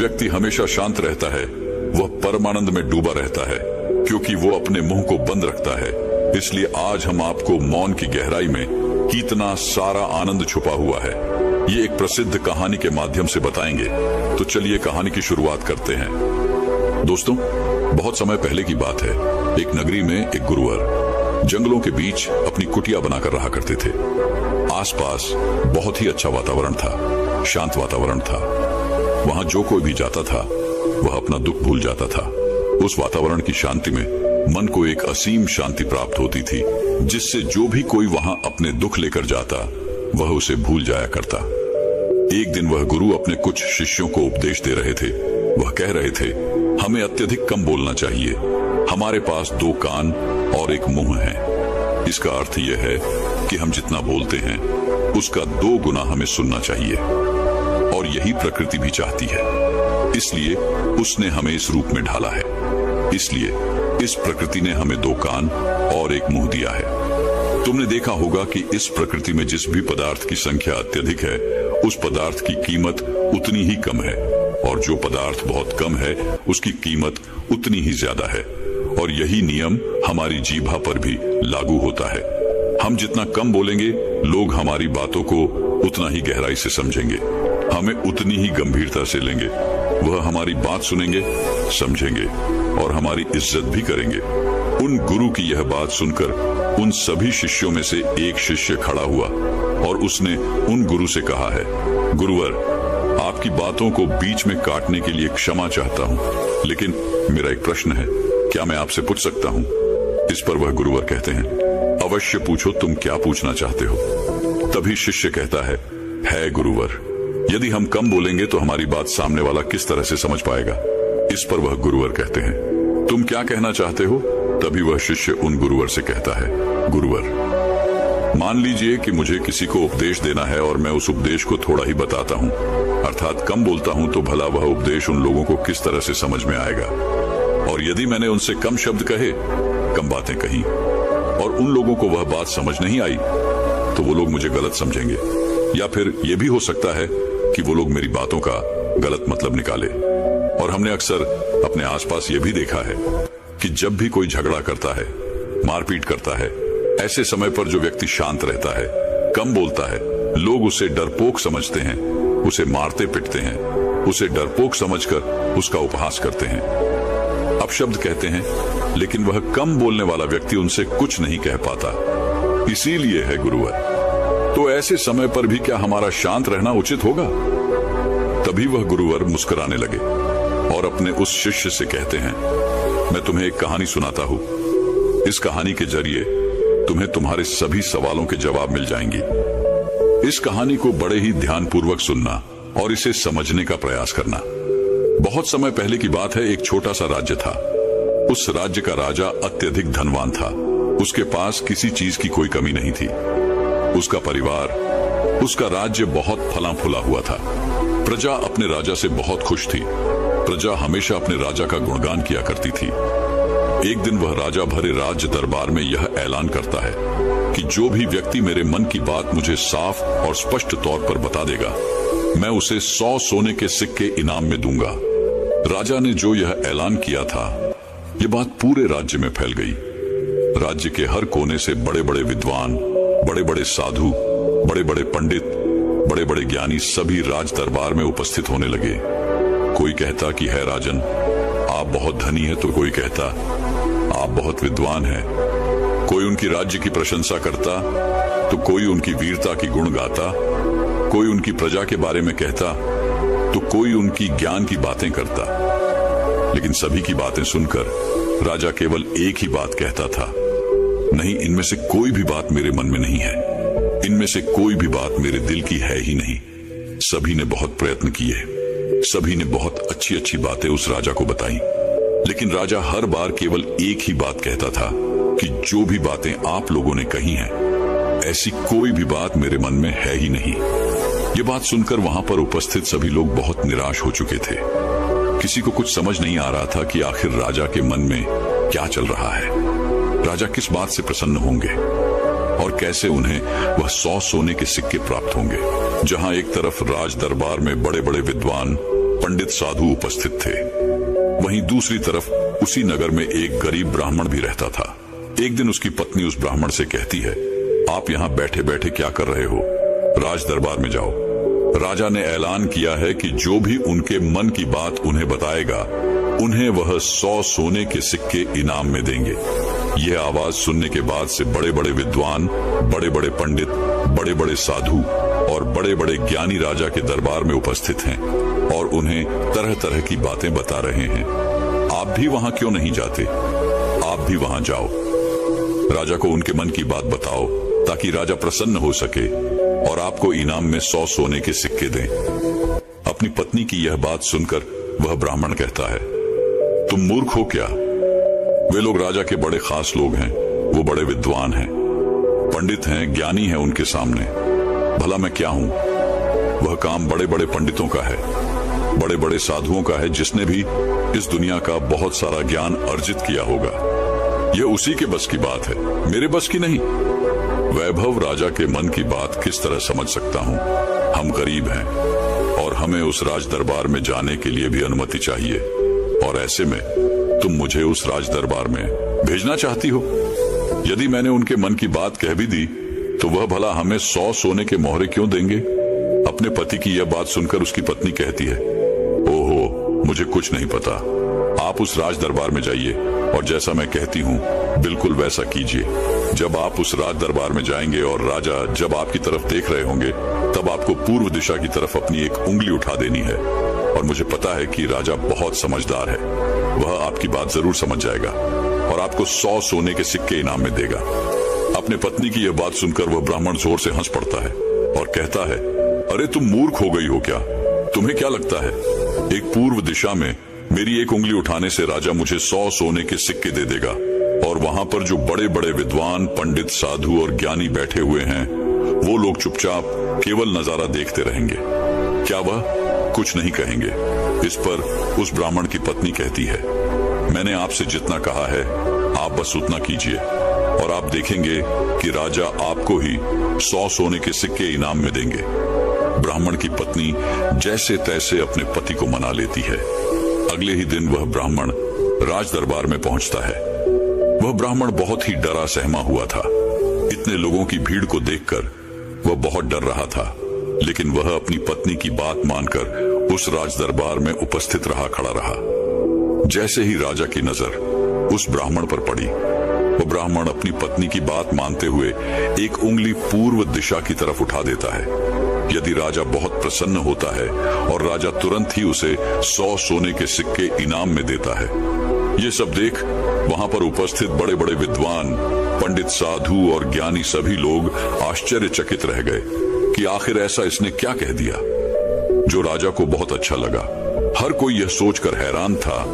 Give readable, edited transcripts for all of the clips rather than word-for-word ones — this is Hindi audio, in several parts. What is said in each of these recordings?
व्यक्ति हमेशा शांत रहता है वह परमानंद में डूबा रहता है, क्योंकि वो अपने मुंह को बंद रखता है। इसलिए आज हम आपको मौन की गहराई में कितना सारा आनंद छुपा हुआ है, ये एक प्रसिद्ध कहानी के माध्यम से बताएंगे। तो चलिए कहानी की शुरुआत करते हैं। दोस्तों, बहुत समय पहले की बात है। एक नगरी में एक गुरुवर जंगलों के बीच अपनी कुटिया बनाकर रहा करते थे। आसपास बहुत ही अच्छा वातावरण था, शांत वातावरण था। वहां जो कोई भी जाता था वह अपना दुख भूल जाता था। उस वातावरण की शांति में मन को एक असीम शांति प्राप्त होती थी, जिससे जो भी कोई वहां अपने दुख लेकर जाता वह उसे भूल जाया करता। एक दिन वह गुरु अपने कुछ शिष्यों को उपदेश दे रहे थे। वह कह रहे थे, हमें अत्यधिक कम बोलना चाहिए। हमारे पास 2 कान और 1 मुंह है। इसका अर्थ यह है कि हम जितना बोलते हैं उसका 2 गुना हमें सुनना चाहिए, और यही प्रकृति भी चाहती है। इसलिए उसने हमें इस रूप में ढाला है। इसलिए इस प्रकृति ने हमें 2 कान और 1 मुंह दिया है। तुमने देखा होगा कि इस प्रकृति में जिस भी पदार्थ की संख्या अत्यधिक है उस पदार्थ की कीमत उतनी ही कम है, और जो पदार्थ बहुत कम है उसकी कीमत उतनी ही ज्यादा है। और यही नियम हमारी जीभा पर भी लागू होता है। हम जितना कम बोलेंगे लोग हमारी बातों को उतना ही गहराई से समझेंगे, हमें उतनी ही गंभीरता से लेंगे। वह हमारी बात सुनेंगे, समझेंगे और हमारी इज्जत भी करेंगे। उन गुरु की यह बात सुनकर उन सभी शिष्यों में से एक शिष्य खड़ा हुआ और उसने उन गुरु से कहा है, गुरुवर, आपकी बातों को बीच में काटने के लिए क्षमा चाहता हूँ, लेकिन मेरा एक प्रश्न है, क्या मैं आपसे पूछ सकता हूँ? इस पर वह गुरुवर कहते हैं, अवश्य पूछो, तुम क्या पूछना चाहते हो? तभी शिष्य कहता है गुरुवर, यदि हम कम बोलेंगे तो हमारी बात सामने वाला किस तरह से समझ पाएगा? इस पर वह गुरुवर कहते हैं, तुम क्या कहना चाहते हो? तभी वह शिष्य उन गुरुवर से कहता है, गुरुवर, मान लीजिए कि मुझे किसी को उपदेश देना है और मैं उस उपदेश को थोड़ा ही बताता हूँ, अर्थात कम बोलता हूँ, तो भला वह उपदेश उन लोगों को किस तरह से समझ में आएगा? और यदि मैंने उनसे कम शब्द कहे, कम बातें कही और उन लोगों को वह बात समझ नहीं आई, तो वो लोग मुझे गलत समझेंगे, या फिर यह भी हो सकता है कि वो लोग मेरी बातों का गलत मतलब निकाले। और हमने अक्सर अपने आसपास ये भी देखा है कि जब भी कोई झगड़ा करता है, मारपीट करता है, ऐसे समय पर जो व्यक्ति शांत रहता है, कम बोलता है, लोग उसे डरपोक समझते हैं, उसे मारते पिटते हैं, उसे डरपोक समझकर उसका उपहास करते हैं, अपशब्द कहते हैं, लेकिन वह कम बोलने वाला व्यक्ति उनसे कुछ नहीं कह पाता। इसीलिए है गुरुवर, तो ऐसे समय पर भी क्या हमारा शांत रहना उचित होगा? तभी वह गुरुवर मुस्कुराने लगे और अपने उस शिष्य से कहते हैं, मैं तुम्हें एक कहानी सुनाता हूँ। इस कहानी के जरिए तुम्हें तुम्हारे सभी सवालों के जवाब मिल जाएंगी। इस कहानी को बड़े ही ध्यानपूर्वक सुनना और इसे समझने का प्रयास करना। बहुत समय पहले की बात है। एक छोटा सा राज्य था। उस राज्य का राजा अत्यधिक धनवान था। उसके पास किसी चीज की कोई कमी नहीं थी। उसका परिवार, उसका राज्य बहुत फला फूला हुआ था। प्रजा अपने राजा से बहुत खुश थी। प्रजा हमेशा अपने राजा का गुणगान किया करती थी। एक दिन वह राजा भरे राज्य दरबार में यह ऐलान करता है कि जो भी व्यक्ति मेरे मन की बात मुझे साफ और स्पष्ट तौर पर बता देगा, मैं उसे 100 सोने के सिक्के इनाम में दूंगा। राजा ने जो यह ऐलान किया था, यह बात पूरे राज्य में फैल गई। राज्य के हर कोने से बड़े बड़े विद्वान, बड़े बड़े साधु, बड़े बड़े पंडित, बड़े बड़े ज्ञानी सभी राज दरबार में उपस्थित होने लगे। कोई कहता कि है राजन, आप बहुत धनी है, तो कोई कहता आप बहुत विद्वान हैं। कोई उनकी राज्य की प्रशंसा करता, तो कोई उनकी वीरता की गुण गाता। कोई उनकी प्रजा के बारे में कहता, तो कोई उनकी ज्ञान की बातें करता। लेकिन सभी की बातें सुनकर राजा केवल एक ही बात कहता था, नहीं, इनमें से कोई भी बात मेरे मन में नहीं है। इनमें से कोई भी बात मेरे दिल की है ही नहीं। सभी ने बहुत प्रयत्न किए, सभी ने बहुत अच्छी अच्छी बातें उस राजा को बताई, लेकिन राजा हर बार केवल एक ही बात कहता था कि जो भी बातें आप लोगों ने कही हैं, ऐसी कोई भी बात मेरे मन में है ही नहीं। ये बात सुनकर वहां पर उपस्थित सभी लोग बहुत निराश हो चुके थे। किसी को कुछ समझ नहीं आ रहा था कि आखिर राजा के मन में क्या चल रहा है। राजा किस बात से प्रसन्न होंगे और कैसे उन्हें वह 100 सोने के सिक्के प्राप्त होंगे। जहां एक तरफ राज दरबार में बड़े बड़े विद्वान, पंडित साधु उपस्थित थे। वहीं दूसरी तरफ उसी नगर में एक गरीब ब्राह्मण भी रहता था। एक दिन उसकी पत्नी उस ब्राह्मण से कहती है, आप यहाँ बैठे बैठे क्या कर रहे हो? राज दरबार में जाओ। राजा ने ऐलान किया है कि जो भी उनके मन की बात उन्हें बताएगा, उन्हें वह 100 सोने के सिक्के इनाम में देंगे। यह आवाज सुनने के बाद से बड़े बड़े विद्वान, बड़े बड़े पंडित, बड़े बड़े साधु और बड़े बड़े ज्ञानी राजा के दरबार में उपस्थित हैं और उन्हें तरह तरह की बातें बता रहे हैं। आप भी वहां क्यों नहीं जाते? आप भी वहां जाओ। राजा को उनके मन की बात बताओ ताकि राजा प्रसन्न हो सके और आपको इनाम में 100 सोने के सिक्के दें। अपनी पत्नी की यह बात सुनकर वह ब्राह्मण कहता है, तुम मूर्ख हो क्या? वे लोग राजा के बड़े खास लोग हैं, वो बड़े विद्वान हैं, पंडित हैं, ज्ञानी हैं उनके सामने। भला मैं क्या हूं? वह काम बड़े बड़े पंडितों का है, बड़े बड़े साधुओं का है, जिसने भी इस दुनिया का बहुत सारा ज्ञान अर्जित किया होगा। यह उसी के बस की बात है, मेरे बस की नहीं। वैभव राजा के मन की बात किस तरह समझ सकता हूँ? हम गरीब हैं और हमें उस राज दरबार में जाने के लिए भी अनुमति चाहिए, और ऐसे में तुम मुझे उस राज दरबार में भेजना चाहती हो। यदि मैंने उनके मन की बात कह भी दी तो वह भला हमें 100 सोने के मोहरे क्यों देंगे? अपने पति की यह बात सुनकर उसकी पत्नी कहती है, ओहो, मुझे कुछ नहीं पता। आप उस राज दरबार में जाइए और जैसा मैं कहती हूँ बिल्कुल वैसा कीजिए। जब आप उस राज दरबार में जाएंगे और राजा जब आपकी तरफ देख रहे होंगे, तब आपको पूर्व दिशा की तरफ अपनी एक उंगली उठा देनी है। और मुझे पता है कि राजा बहुत समझदार है, वह आपकी बात जरूर समझ जाएगा और आपको 100 सोने के सिक्के इनाम में देगा। अपने पत्नी की यह बात सुनकर वह ब्राह्मण जोर से हंस पड़ता है और कहता है, अरे तुम मूर्ख हो गई हो क्या? तुम्हें क्या लगता है एक पूर्व दिशा में मेरी एक उंगली उठाने से राजा मुझे 100 सोने के सिक्के दे देगा और वहां पर जो बड़े बड़े विद्वान, पंडित, साधु और ज्ञानी बैठे हुए हैं, वो लोग चुपचाप केवल नजारा देखते रहेंगे? क्या वह कुछ नहीं कहेंगे? इस पर उस ब्राह्मण की पत्नी कहती है, मैंने आपसे जितना कहा है आप बस उतना कीजिए और आप देखेंगे कि राजा आपको ही 100 सोने के सिक्के इनाम में देंगे। ब्राह्मण की पत्नी जैसे तैसे अपने पति को मना लेती है। अगले ही दिन वह ब्राह्मण राज दरबार में पहुंचता है। वह ब्राह्मण बहुत ही डरा सहमा हुआ था। इतने लोगों की भीड़ को देखकर वह बहुत डर रहा था, लेकिन वह अपनी पत्नी की बात मानकर उस राज दरबार में उपस्थित रहा, खड़ा रहा। जैसे ही राजा की नजर उस ब्राह्मण पर पड़ी, वह ब्राह्मण अपनी पत्नी की बात मानते हुए एक उंगली पूर्व दिशा की तरफ उठा देता है। यदि राजा बहुत प्रसन्न होता है और राजा तुरंत ही उसे 100 सोने के सिक्के इनाम में देता है। ये सब देख वहां पर उपस्थित बड़े बड़े विद्वान, पंडित, साधु और ज्ञानी सभी लोग आश्चर्यचकित रह गए कि आखिर ऐसा इसने क्या कह दिया जो राजा को बहुत अच्छा लगा। हर कोई यह सोचकर हैरान था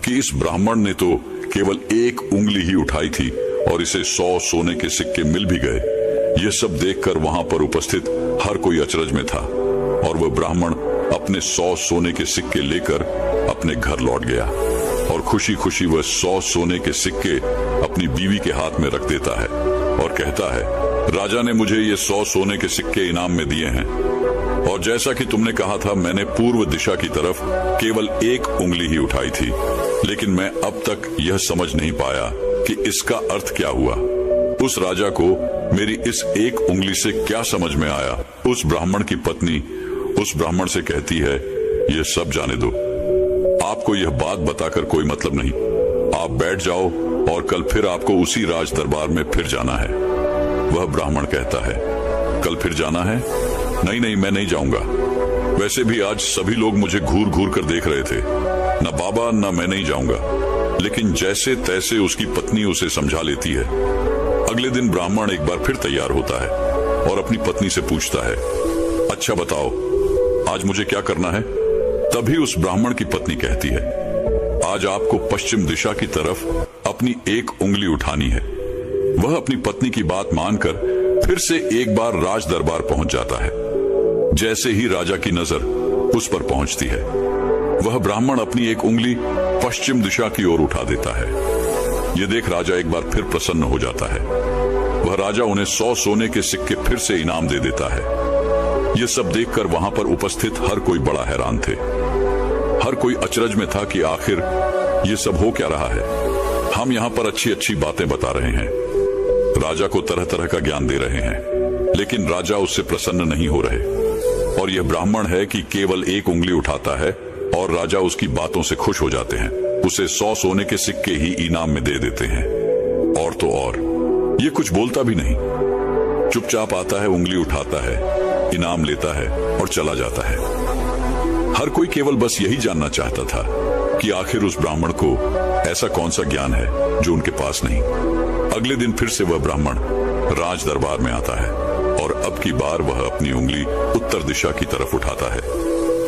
कि इस ब्राह्मण ने तो केवल एक उंगली ही उठाई थी और इसे 100 सोने के सिक्के मिल भी गए। यह सब देखकर वहां पर उपस्थित हर कोई अचरज में था और वह ब्राह्मण अपने 100 सोने के सिक्के लेकर अपने घर लौट गया और खुशी खुशी वह 100 सोने के सिक्के अपनी बीवी के हाथ में रख देता है और कहता है, राजा ने मुझे ये 100 सोने के सिक्के इनाम में दिए हैं और जैसा कि तुमने कहा था, मैंने पूर्व दिशा की तरफ केवल एक उंगली ही उठाई थी, लेकिन मैं अब तक यह समझ नहीं पाया कि इसका अर्थ क्या हुआ। उस राजा को मेरी इस एक उंगली से क्या समझ में आया? उस ब्राह्मण की पत्नी उस ब्राह्मण से कहती है, यह सब जाने दो, आपको यह बात बताकर कोई मतलब नहीं। आप बैठ जाओ और कल फिर आपको उसी राज दरबार में फिर जाना है। वह ब्राह्मण कहता है, कल फिर जाना है? नहीं नहीं, मैं नहीं जाऊंगा। वैसे भी आज सभी लोग मुझे घूर घूर कर देख रहे थे। न बाबा न मैं नहीं जाऊंगा। लेकिन जैसे तैसे उसकी पत्नी उसे समझा लेती है। अगले दिन ब्राह्मण एक बार फिर तैयार होता है और अपनी पत्नी से पूछता है, अच्छा बताओ आज मुझे क्या करना है? तभी उस ब्राह्मण की पत्नी कहती है, आज आपको पश्चिम दिशा की तरफ अपनी एक उंगली उठानी है। वह अपनी पत्नी की बात मानकर फिर से एक बार राज दरबार पहुंच जाता है। जैसे ही राजा की नजर उस पर पहुंचती है, वह ब्राह्मण अपनी एक उंगली पश्चिम दिशा की ओर उठा देता है। यह देख राजा एक बार फिर प्रसन्न हो जाता है। वह राजा उन्हें 100 सोने के सिक्के फिर से इनाम दे देता है। यह सब देखकर वहां पर उपस्थित हर कोई बड़ा हैरान थे। हर कोई अचरज में था कि आखिर ये सब हो क्या रहा है। हम यहाँ पर अच्छी अच्छी बातें बता रहे हैं, राजा को तरह तरह का ज्ञान दे रहे हैं, लेकिन राजा उससे प्रसन्न नहीं हो रहे। और यह ब्राह्मण है कि केवल एक उंगली उठाता है और राजा उसकी बातों से खुश हो जाते हैं, उसे 100 सोने के सिक्के ही इनाम में दे देते हैं। और तो और ये कुछ बोलता भी नहीं, चुपचाप आता है, उंगली उठाता है, इनाम लेता है और चला जाता है। हर कोई केवल बस यही जानना चाहता था कि आखिर उस ब्राह्मण को ऐसा कौन सा ज्ञान है जो उनके पास नहीं। अगले दिन फिर से वह ब्राह्मण राज दरबार में आता है और अब की बार वह अपनी उंगली उत्तर दिशा की तरफ उठाता है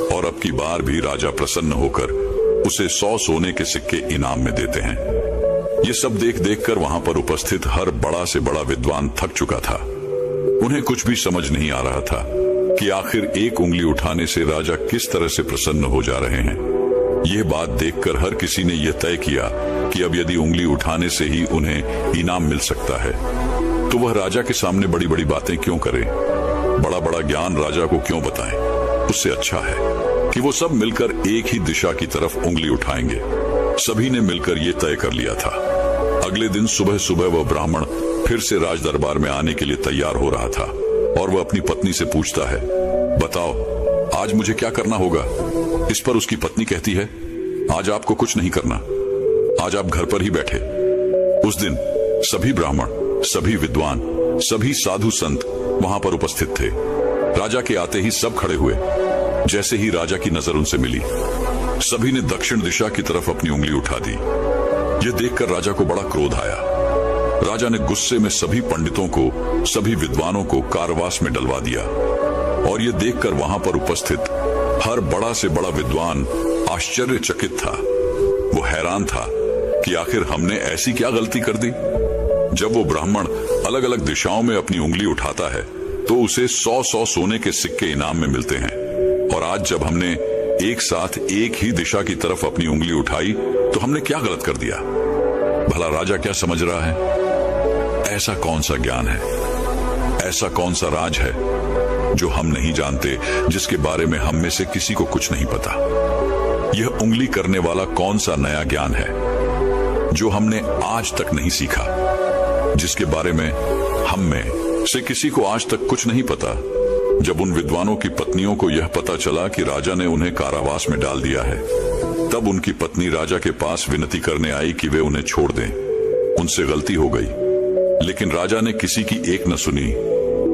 और अब की बार भी राजा प्रसन्न होकर उसे 100 सोने के सिक्के इनाम में देते हैं। ये सब देख देख कर वहां पर उपस्थित हर बड़ा से बड़ा विद्वान थक चुका था। उन्हें कुछ भी समझ नहीं आ रहा था कि आखिर एक उंगली उठाने से राजा किस तरह से प्रसन्न हो जा रहे हैं। यह बात देखकर हर किसी ने यह तय किया कि अब यदि उंगली उठाने से ही उन्हें इनाम मिल सकता है तो वह राजा के सामने बड़ी बड़ी बातें क्यों करें, बड़ा बड़ा ज्ञान राजा को क्यों बताएं। उससे अच्छा है कि वो सब मिलकर एक ही दिशा की तरफ उंगली उठाएंगे। सभी ने मिलकर ये तय कर लिया था। अगले दिन सुबह सुबह वह ब्राह्मण फिर से राज दरबार में आने के लिए तैयार हो रहा था और वह अपनी पत्नी से पूछता है, बताओ आज मुझे क्या करना होगा। इस पर उसकी पत्नी कहती है, आज आपको कुछ नहीं करना, आज आप घर पर ही बैठे। उस दिन सभी ब्राह्मण, सभी विद्वान, सभी साधु संत वहां पर उपस्थित थे। राजा के आते ही सब खड़े हुए। जैसे ही राजा की नजर उनसे मिली, सभी ने दक्षिण दिशा की तरफ अपनी उंगली उठा दी। यह देखकर राजा को बड़ा क्रोध आया। राजा ने गुस्से में सभी पंडितों को, सभी विद्वानों को कारावास में डलवा दिया। और यह देखकर वहां पर उपस्थित हर बड़ा से बड़ा विद्वान आश्चर्यचकित था। वो हैरान था कि आखिर हमने ऐसी क्या गलती कर दी। जब वो ब्राह्मण अलग अलग दिशाओं में अपनी उंगली उठाता है तो उसे 100-100 सोने के सिक्के इनाम में मिलते हैं, और आज जब हमने एक साथ एक ही दिशा की तरफ अपनी उंगली उठाई तो हमने क्या गलत कर दिया। भला राजा क्या समझ रहा है। ऐसा कौन सा ज्ञान है, ऐसा कौन सा राज है जो हम नहीं जानते, जिसके बारे में हम में से किसी को कुछ नहीं पता। यह उंगली करने वाला कौन सा नया ज्ञान है जो हमने आज तक नहीं सीखा, जिसके बारे में हम में से किसी को आज तक कुछ नहीं पता। जब उन विद्वानों की पत्नियों को यह पता चला कि राजा ने उन्हें कारावास में डाल दिया है, तब उनकी पत्नी राजा के पास विनती करने आई कि वे उन्हें छोड़ दें। उनसे गलती हो गई, लेकिन राजा ने किसी की एक न सुनी।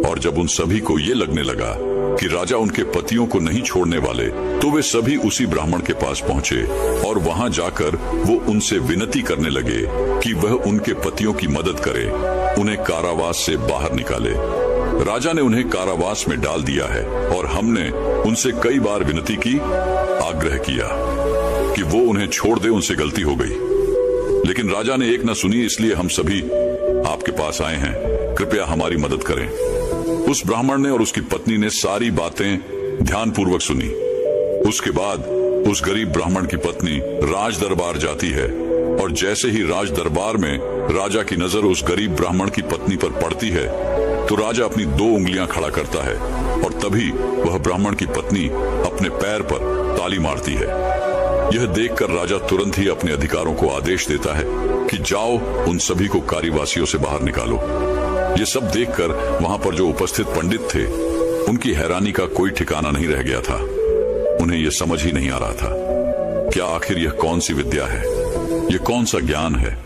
और जब उन सभी को ये लगने लगा कि राजा उनके पतियों को नहीं छोड़ने वाले, तो वे सभी उसी ब्राह्मण के पास पहुंचे और वहां जाकर वो उनसे विनती करने लगे कि वह उनके पतियों की मदद करे, उन्हें कारावास से बाहर निकाले। राजा ने उन्हें कारावास में डाल दिया है और हमने उनसे कई बार विनती की, आग्रह किया कि वो उन्हें छोड़ दे, उनसे गलती हो गई, लेकिन राजा ने एक न सुनी। इसलिए हम सभी आपके पास आए हैं, कृपया हमारी मदद करें। उस ब्राह्मण ने और उसकी पत्नी ने सारी बातें ध्यानपूर्वक सुनी। उसके बाद उस गरीब ब्राह्मण की पत्नी राज दरबार जाती है और जैसे ही राज दरबार में राजा की नजर उस गरीब ब्राह्मण की पत्नी पर पड़ती है तो राजा अपनी 2 उंगलियां खड़ा करता है और तभी वह ब्राह्मण की पत्नी अपने पैर पर ताली मारती है। यह देखकर राजा तुरंत ही अपने अधिकारों को आदेश देता है कि जाओ, उन सभी को कारीवासियों से बाहर निकालो। ये सब देखकर वहां पर जो उपस्थित पंडित थे, उनकी हैरानी का कोई ठिकाना नहीं रह गया था। उन्हें यह समझ ही नहीं आ रहा था क्या आखिर यह कौन सी विद्या है, यह कौन सा ज्ञान है।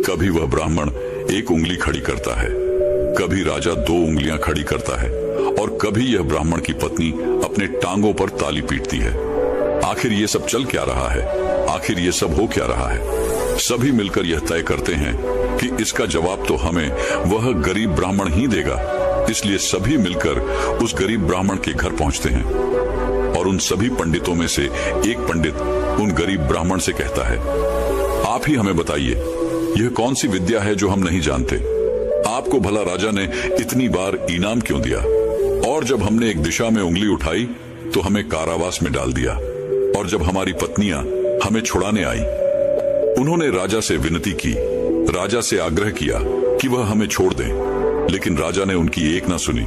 कभी वह ब्राह्मण एक उंगली खड़ी करता है, कभी राजा 2 उंगलियां खड़ी करता है और कभी यह ब्राह्मण की पत्नी अपने टांगों पर ताली पीटती है। आखिर ये सब चल क्या रहा है, आखिर ये सब हो क्या रहा है। सभी मिलकर यह तय करते हैं कि इसका जवाब तो हमें वह गरीब ब्राह्मण ही देगा। इसलिए सभी मिलकर उस गरीब ब्राह्मण के घर पहुंचते हैं और उन सभी पंडितों में से एक पंडित उन गरीब ब्राह्मण से कहता है, आप ही हमें बताइए, यह कौन सी विद्या है जो हम नहीं जानते। आपको भला राजा ने इतनी बार इनाम क्यों दिया, और जब हमने एक दिशा में उंगली उठाई तो हमें कारावास में डाल दिया, और जब हमारी पत्नियां हमें छुड़ाने आई, उन्होंने राजा से विनती की, राजा से आग्रह किया कि वह हमें छोड़ दें, लेकिन राजा ने उनकी एक ना सुनी।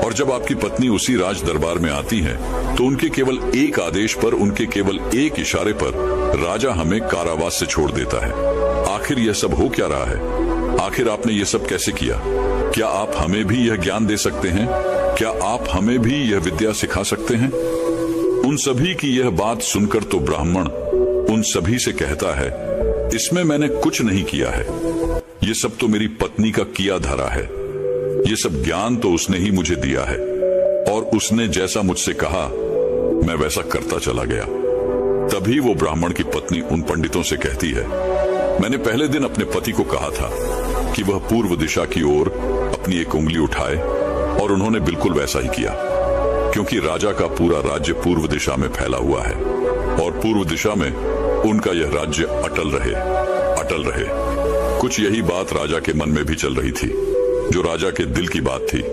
और जब आपकी पत्नी उसी राज दरबार में आती है तो उनके केवल एक आदेश पर, उनके केवल एक इशारे पर राजा हमें कारावास से छोड़ देता है। आखिर यह सब हो क्या रहा है? आखिर आपने ये सब कैसे किया? क्या आप हमें भी यह ज्ञान दे सकते हैं? क्या आप हमें भी यह विद्या सिखा सकते हैं? उन सभी की यह बात सुनकर तो ब्राह्मण उन सभी से कहता है, इसमें मैंने कुछ नहीं किया है, ये सब तो मेरी पत्नी का किया धरा है। ये सब ज्ञान तो उसने ही मुझे दिया है और उसने जैसा मुझसे कहा मैं वैसा करता चला गया। तभी वो ब्राह्मण की पत्नी उन पंडितों से कहती है, मैंने पहले दिन अपने पति को कहा था कि वह पूर्व दिशा की ओर अपनी एक उंगली उठाए और उन्होंने बिल्कुल वैसा ही किया, क्योंकि राजा का पूरा राज्य पूर्व दिशा में फैला हुआ है और पूर्व दिशा में उनका यह राज्य अटल रहे, अटल रहे। कुछ यही बात राजा के मन में भी चल रही थी, जो राजा के दिल की बात थी।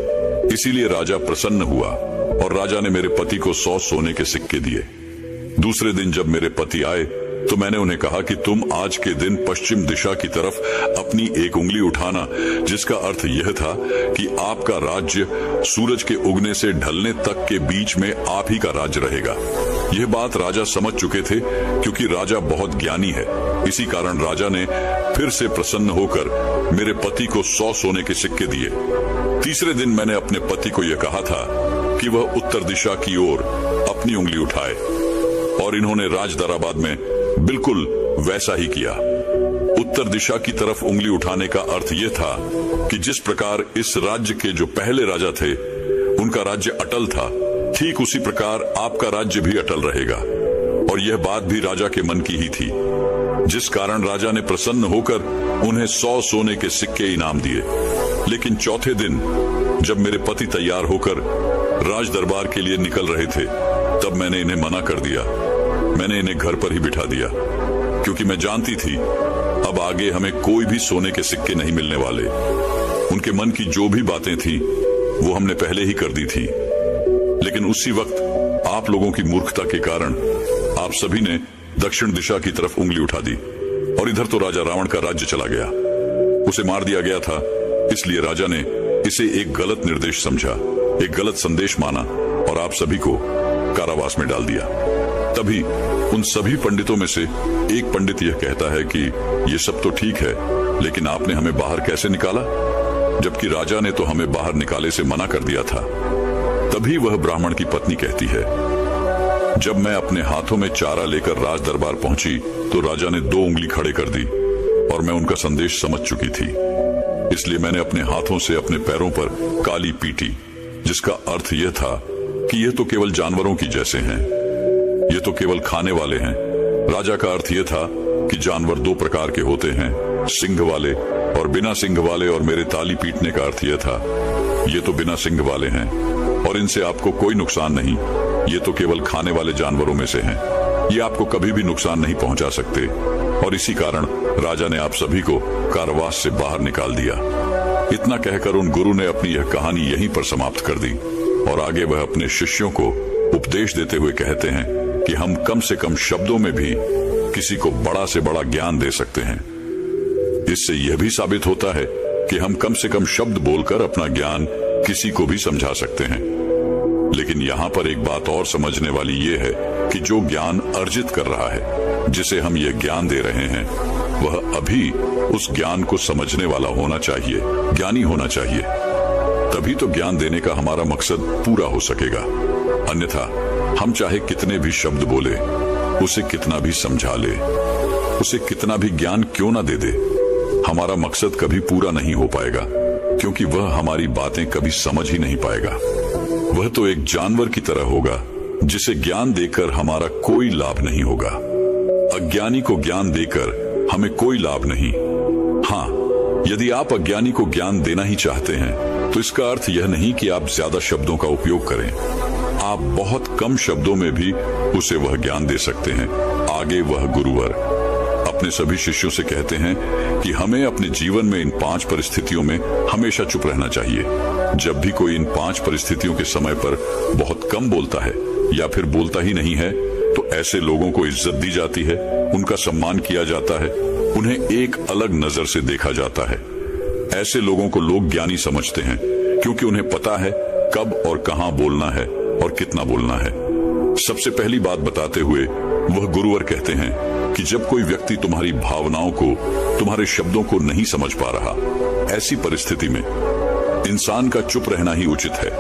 इसीलिए राजा प्रसन्न हुआ और राजा ने मेरे पति को 100 सोने के सिक्के दिए। दूसरे दिन जब मेरे पति आए तो मैंने उन्हें कहा कि तुम आज के दिन पश्चिम दिशा की तरफ अपनी एक उंगली उठाना, जिसका अर्थ यह था कि आपका राज्य सूरज के उगने से ढलने तक के बीच में आप ही का राज्य रहेगा। यह बात राजा समझ चुके थे, क्योंकि राजा बहुत ज्ञानी है। इसी कारण राजा ने फिर से प्रसन्न होकर मेरे पति को 100 सोने के सिक्के दिए। तीसरे दिन मैंने अपने पति को यह कहा था कि वह उत्तर दिशा की ओर अपनी उंगली उठाए और इन्होंने राज दराबाद में बिल्कुल वैसा ही किया। उत्तर दिशा की तरफ उंगली उठाने का अर्थ यह था कि जिस प्रकार इस राज्य के जो पहले राजा थे उनका राज्य अटल था, ठीक उसी प्रकार आपका राज्य भी अटल रहेगा। और यह बात भी राजा के मन की ही थी, जिस कारण राजा ने प्रसन्न होकर उन्हें 100 सोने के सिक्के इनाम दिए। लेकिन चौथे दिन जब मेरे पति तैयार होकर राज दरबार के लिए निकल रहे थे, तब मैंने इन्हें मना कर दिया। मैंने इन्हें घर पर ही बिठा दिया, क्योंकि मैं जानती थी अब आगे हमें कोई भी सोने के सिक्के नहीं मिलने वाले। उनके मन की जो भी बातें थी वो हमने पहले ही कर दी थी। लेकिन उसी वक्त आप लोगों की मूर्खता के कारण आप सभी ने दक्षिण दिशा की तरफ उंगली उठा दी और इधर तो राजा रावण का राज्य चला गया। उसे मार दिया गया था, इसलिए राजा ने इसे एक गलत निर्देश समझा, एक गलत संदेश माना और आप सभी को कारावास में डाल दिया। तभी उन सभी पंडितों में से एक पंडित यह कहता है कि ये सब तो ठीक है, लेकिन आपने हमें बाहर कैसे निकाला, जबकि राजा ने तो हमें बाहर निकाले से मना कर दिया था। तभी वह ब्राह्मण की पत्नी कहती है, जब मैं अपने हाथों में चारा लेकर राज दरबार पहुंची तो राजा ने 2 उंगली खड़े कर दी और मैं उनका संदेश समझ चुकी थी। इसलिए मैंने अपने हाथों से अपने पैरों पर काली पीटी, जिसका अर्थ यह था कि यह तो केवल जानवरों की जैसे हैं, ये तो केवल खाने वाले हैं। राजा का अर्थ यह था कि जानवर 2 प्रकार के होते हैं, सिंह वाले और बिना सिंह वाले, और मेरे ताली पीटने का अर्थ यह था, ये तो बिना सिंह वाले हैं और इनसे आपको कोई नुकसान नहीं, ये तो केवल खाने वाले जानवरों में से हैं, ये आपको कभी भी नुकसान नहीं पहुंचा सकते। और इसी कारण राजा ने आप सभी को कारावास से बाहर निकाल दिया। इतना कहकर उन गुरु ने अपनी यह कहानी यहीं पर समाप्त कर दी और आगे वह अपने शिष्यों को उपदेश देते हुए कहते हैं कि हम कम से कम शब्दों में भी किसी को बड़ा से बड़ा ज्ञान दे सकते हैं। इससे यह भी साबित होता है कि हम कम से कम शब्द बोलकर अपना ज्ञान किसी को भी समझा सकते हैं। लेकिन यहाँ पर एक बात और समझने वाली ये है कि जो ज्ञान अर्जित कर रहा है, जिसे हम ये ज्ञान दे रहे हैं, वह अभी उस ज्ञान को समझने वाला होना चाहिए, ज्ञानी होना चाहिए। तभी तो ज्ञान देने का हमारा मकसद पूरा हो सकेगा। अन्यथा हम चाहे कितने भी शब्द बोले, उसे कितना भी समझा ले, उसे कितना भी ज्ञान क्यों ना दे दे, हमारा मकसद कभी पूरा नहीं हो पाएगा, क्योंकि वह हमारी बातें कभी समझ ही नहीं पाएगा। वह तो एक जानवर की तरह होगा जिसे ज्ञान देकर हमारा कोई लाभ नहीं होगा। अज्ञानी को ज्ञान देकर हमें कोई लाभ नहीं। हाँ, यदि आप अज्ञानी को ज्ञान देना ही चाहते हैं तो इसका अर्थ यह नहीं कि आप ज्यादा शब्दों का उपयोग करें। आप बहुत कम शब्दों में भी उसे वह ज्ञान दे सकते हैं। आगे वह गुरुवर अपने सभी शिष्यों से कहते हैं कि हमें अपने जीवन में इन 5 परिस्थितियों में हमेशा चुप रहना चाहिए। जब भी कोई इन 5 परिस्थितियों के समय पर बहुत कम बोलता है या फिर बोलता ही नहीं है, तो ऐसे लोगों को इज्जत दी जाती है, उनका सम्मान किया जाता है, उन्हें एक अलग नजर से देखा जाता है। ऐसे लोगों को लोग ज्ञानी समझते हैं, क्योंकि उन्हें पता है कब और कहां बोलना है और कितना बोलना है। सबसे पहली बात बताते हुए वह गुरुवर कहते हैं कि जब कोई व्यक्ति तुम्हारी भावनाओं को, तुम्हारे शब्दों को नहीं समझ पा रहा, ऐसी परिस्थिति में इंसान का चुप रहना ही उचित है,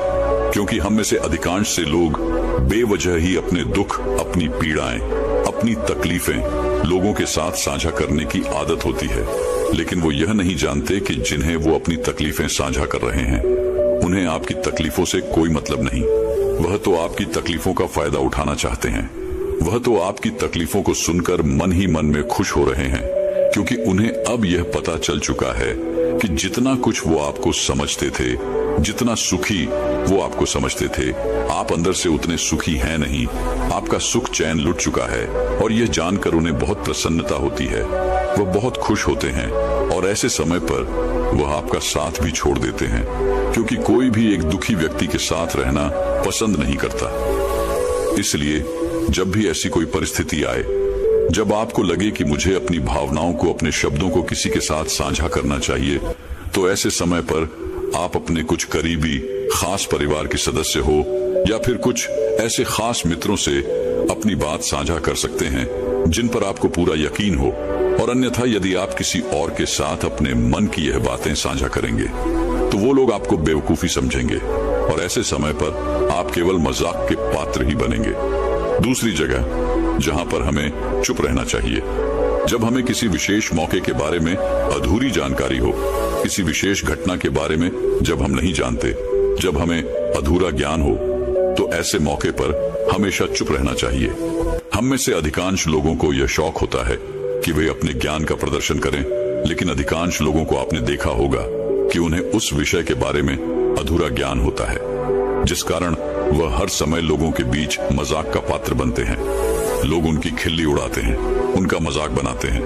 क्योंकि हम में से अधिकांश से लोग बेवजह ही अपने दुख, अपनी पीड़ाएं, अपनी तकलीफें लोगों के साथ साझा करने की आदत होती है। लेकिन वो यह नहीं जानते कि जिन्हें वो अपनी तकलीफें साझा कर रहे हैं, उन्हें आपकी तकलीफों से कोई मतलब नहीं। वह तो आपकी तकलीफों का फायदा उठाना चाहते हैं। वह तो आपकी तकलीफों को सुनकर मन ही मन में खुश हो रहे हैं, क्योंकि उन्हें अब यह पता चल चुका है कि जितना कुछ वो आपको समझते थे, जितना सुखी वो आपको समझते थे, आप अंदर से उतने सुखी हैं नहीं। आपका सुख चैन लुट चुका है और यह जानकर उन्हें बहुत प्रसन्नता होती है। वह बहुत खुश होते हैं और ऐसे समय पर वह आपका साथ भी छोड़ देते हैं, क्योंकि कोई भी एक दुखी व्यक्ति के साथ रहना पसंद नहीं करता। इसलिए जब भी ऐसी कोई परिस्थिति आए, जब आपको लगे कि मुझे अपनी भावनाओं को, अपने शब्दों को किसी के साथ साझा करना चाहिए, तो ऐसे समय पर आप अपने कुछ करीबी खास परिवार के सदस्य हो या फिर कुछ ऐसे खास मित्रों से अपनी बात साझा कर सकते हैं जिन पर आपको पूरा यकीन हो। और अन्यथा यदि आप किसी और के साथ अपने मन की यह बातें साझा करेंगे तो वो लोग आपको बेवकूफी समझेंगे और ऐसे समय पर आप केवल मजाक के पात्र ही बनेंगे। दूसरी जगह जहां पर हमें चुप रहना चाहिए, जब हमें किसी विशेष मौके के बारे में अधूरी जानकारी हो, किसी विशेष घटना के बारे में जब हम नहीं जानते, जब हमें अधूरा ज्ञान हो, तो ऐसे मौके पर हमेशा चुप रहना चाहिए। हम में से अधिकांश लोगों को यह शौक होता है कि वे अपने ज्ञान का प्रदर्शन करें, लेकिन अधिकांश लोगों को आपने देखा होगा कि उन्हें उस विषय के बारे में अधूरा ज्ञान होता है, जिस कारण वह हर समय लोगों के बीच मजाक का पात्र बनते हैं। लोग उनकी खिल्ली उड़ाते हैं, उनका मजाक बनाते हैं,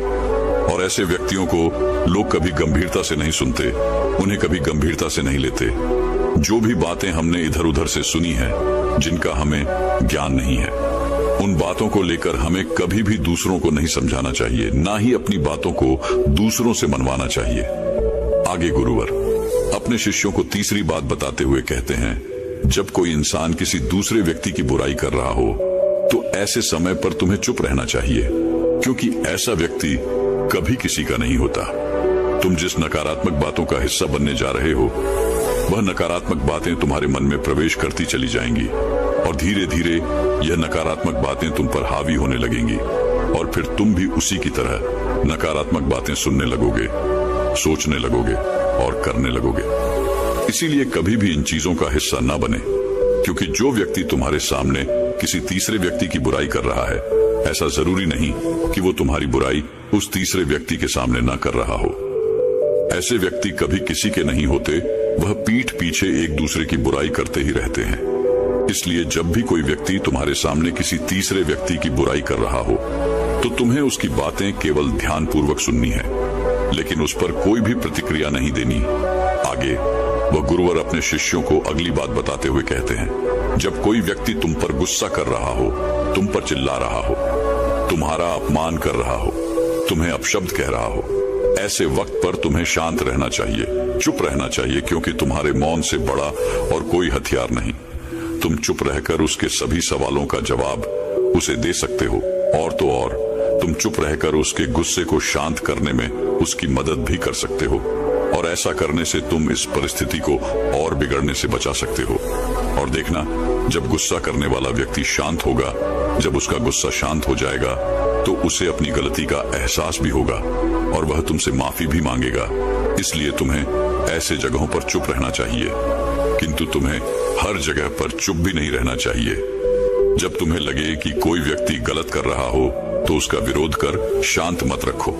और ऐसे व्यक्तियों को लोग कभी गंभीरता से नहीं सुनते, उन्हें कभी गंभीरता से नहीं लेते। जो भी बातें हमने इधर उधर से सुनी है, जिनका हमें ज्ञान नहीं है, उन बातों को लेकर हमें कभी भी दूसरों को नहीं समझाना चाहिए, ना ही अपनी बातों को दूसरों से मनवाना चाहिए। आगे गुरुवर अपने शिष्यों को तीसरी बात बताते हुए कहते हैं, जब कोई इंसान किसी दूसरे व्यक्ति की बुराई कर रहा हो, तो ऐसे समय पर तुम्हें चुप रहना चाहिए, क्योंकि ऐसा व्यक्ति कभी किसी का नहीं होता। तुम जिस नकारात्मक बातों का हिस्सा बनने जा रहे हो, वह नकारात्मक बातें तुम्हारे मन में प्रवेश करती चली जाएंगी और धीरे धीरे यह नकारात्मक बातें तुम पर हावी होने लगेंगी और फिर तुम भी उसी की तरह नकारात्मक बातें सुनने लगोगे, सोचने लगोगे और करने लगोगे। इसीलिए कभी भी इन चीजों का हिस्सा न बने, क्योंकि जो व्यक्ति तुम्हारे सामने किसी तीसरे व्यक्ति की बुराई कर रहा है, ऐसा जरूरी नहीं कि वो तुम्हारी बुराई उस तीसरे व्यक्ति के सामने न कर रहा हो। ऐसे व्यक्ति कभी किसी के नहीं होते, वह पीठ पीछे एक दूसरे की बुराई करते ही रहते हैं। इसलिए जब भी कोई व्यक्ति तुम्हारे सामने किसी तीसरे व्यक्ति की बुराई कर रहा हो, तो तुम्हें उसकी बातें केवल ध्यानपूर्वक सुननी है, लेकिन उस पर कोई भी प्रतिक्रिया नहीं देनी। आगे वह गुरुवर अपने शिष्यों को अगली बात बताते हुए कहते हैं, जब कोई व्यक्ति तुम पर गुस्सा कर रहा हो, तुम पर चिल्ला रहा हो, तुम्हारा अपमान कर रहा हो, तुम्हें अपशब्द कह रहा हो, ऐसे वक्त पर तुम्हें शांत रहना चाहिए, चुप रहना चाहिए, क्योंकि तुम्हारे मौन से बड़ा और कोई हथियार नहीं। तुम चुप रहकर उसके सभी सवालों का जवाब उसे दे सकते हो, और तो और तुम चुप रहकर उसके गुस्से को शांत करने में उसकी मदद भी कर सकते हो, और ऐसा करने से तुम इस परिस्थिति को और बिगड़ने से बचा सकते हो। और देखना, जब गुस्सा करने वाला व्यक्ति शांत होगा, जब उसका गुस्सा शांत हो जाएगा, तो उसे अपनी गलती का एहसास भी होगा और वह तुमसे माफी भी मांगेगा। इसलिए तुम्हें ऐसे जगहों पर चुप रहना चाहिए, किंतु तुम्हें हर जगह पर चुप भी नहीं रहना चाहिए। जब तुम्हें लगे कि कोई व्यक्ति गलत कर रहा हो, तो उसका विरोध कर शांत मत रखो,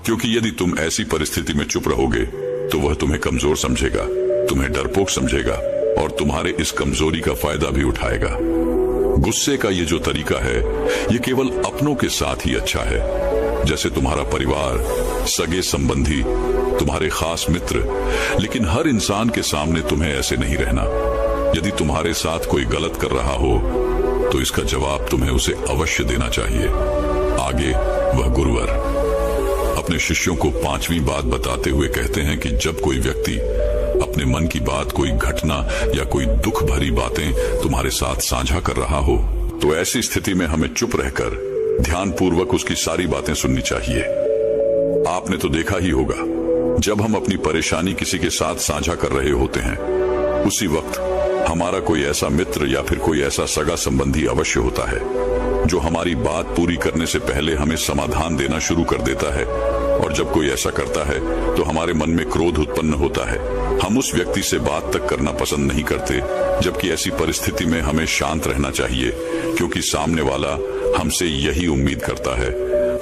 क्योंकि यदि तुम ऐसी परिस्थिति में चुप रहोगे तो वह तुम्हें कमजोर समझेगा, तुम्हें डरपोक समझेगा और तुम्हारे इस कमजोरी का फायदा भी उठाएगा। गुस्से का ये जो तरीका है, ये केवल अपनों के साथ ही अच्छा है, जैसे तुम्हारा परिवार, सगे संबंधी, तुम्हारे खास मित्र, लेकिन हर इंसान के सामने तुम्हें ऐसे नहीं रहना। यदि तुम्हारे साथ कोई गलत कर रहा हो, तो इसका जवाब तुम्हें उसे अवश्य देना चाहिए। आगे वह गुरुवर अपने शिष्यों को पांचवी बात बताते हुए कहते हैं कि जब कोई व्यक्ति अपने मन की बात, कोई घटना या कोई दुख भरी बातें तुम्हारे साथ साझा कर रहा हो, तो ऐसी स्थिति में हमें चुप रहकर ध्यानपूर्वक उसकी सारी बातें सुननी चाहिए। आपने तो देखा ही होगा, जब हम अपनी परेशानी किसी के साथ साझा कर रहे होते हैं, उसी वक्त हमारा कोई ऐसा मित्र या फिर कोई ऐसा सगा संबंधी अवश्य होता है जो हमारी बात पूरी करने से पहले हमें समाधान देना शुरू कर देता है। और जब कोई ऐसा करता है तो हमारे मन में क्रोध उत्पन्न होता है। हम उस व्यक्ति से बात तक करना पसंद नहीं करते, जबकि ऐसी परिस्थिति में हमें शांत रहना चाहिए, क्योंकि सामने वाला हमसे यही उम्मीद करता है।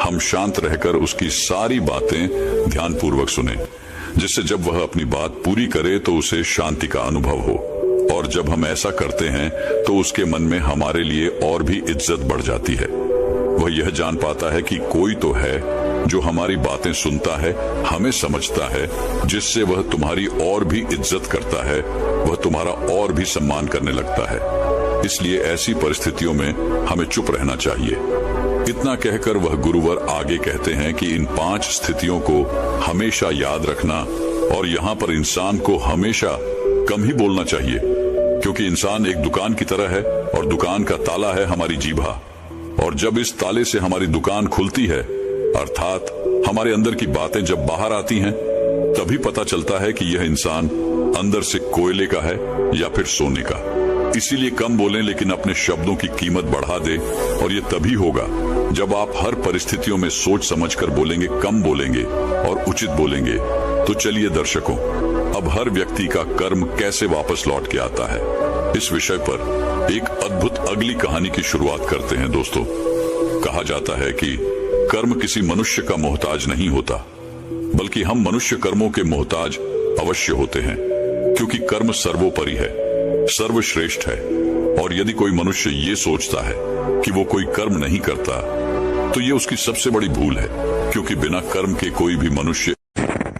हम शांत रहकर उसकी सारी बातें ध्यानपूर्वक सुने, जिससे जब वह अपनी बात पूरी करे तो उसे शांति का अनुभव हो। और जब हम ऐसा करते हैं तो उसके मन में हमारे लिए और भी इज्जत बढ़ जाती है। वह यह जान पाता है कि कोई तो है जो हमारी बातें सुनता है, हमें समझता है, जिससे वह तुम्हारी और भी इज्जत करता है, वह तुम्हारा और भी सम्मान करने लगता है। इसलिए ऐसी परिस्थितियों में हमें चुप रहना चाहिए। इतना कहकर वह गुरुवर आगे कहते हैं कि इन 5 स्थितियों को हमेशा याद रखना, और यहाँ पर इंसान को हमेशा कम ही बोलना चाहिए, क्योंकि इंसान एक दुकान की तरह है और दुकान का ताला है हमारी जीभा। और जब इस ताले से हमारी दुकान खुलती है, अर्थात हमारे अंदर की बातें जब बाहर आती हैं, तभी पता चलता है कि यह इंसान अंदर से कोयले का है या फिर सोने का। इसीलिए कम बोलें, लेकिन अपने शब्दों की कीमत बढ़ा दें, और ये तभी होगा जब आप हर परिस्थितियों में सोच समझकर बोलेंगे, कम बोलेंगे और उचित बोलेंगे। तो चलिए दर्शकों, अब हर व्यक्ति का कर्म कैसे वापस लौट के आता है, इस विषय पर एक अद्भुत अगली कहानी की शुरुआत करते हैं। दोस्तों, कहा जाता है कि कर्म किसी मनुष्य का मोहताज नहीं होता, बल्कि हम मनुष्य कर्मों के मोहताज अवश्य होते हैं, क्योंकि कर्म सर्वोपरि है, सर्वश्रेष्ठ है। और यदि कोई मनुष्य ये सोचता है कि वो कोई कर्म नहीं करता, तो ये उसकी सबसे बड़ी भूल है, क्योंकि बिना कर्म के कोई भी मनुष्य।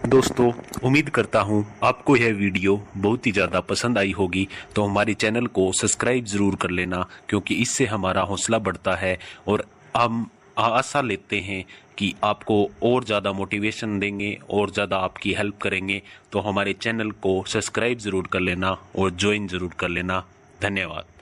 दोस्तों, उम्मीद करता हूं आपको यह वीडियो बहुत ही ज़्यादा पसंद आई होगी। तो हमारे चैनल को सब्सक्राइब ज़रूर कर लेना, क्योंकि इससे हमारा हौसला बढ़ता है और हम आशा लेते हैं कि आपको और ज़्यादा मोटिवेशन देंगे और ज़्यादा आपकी हेल्प करेंगे। तो हमारे चैनल को सब्सक्राइब ज़रूर कर लेना और ज्वाइन ज़रूर कर लेना। धन्यवाद।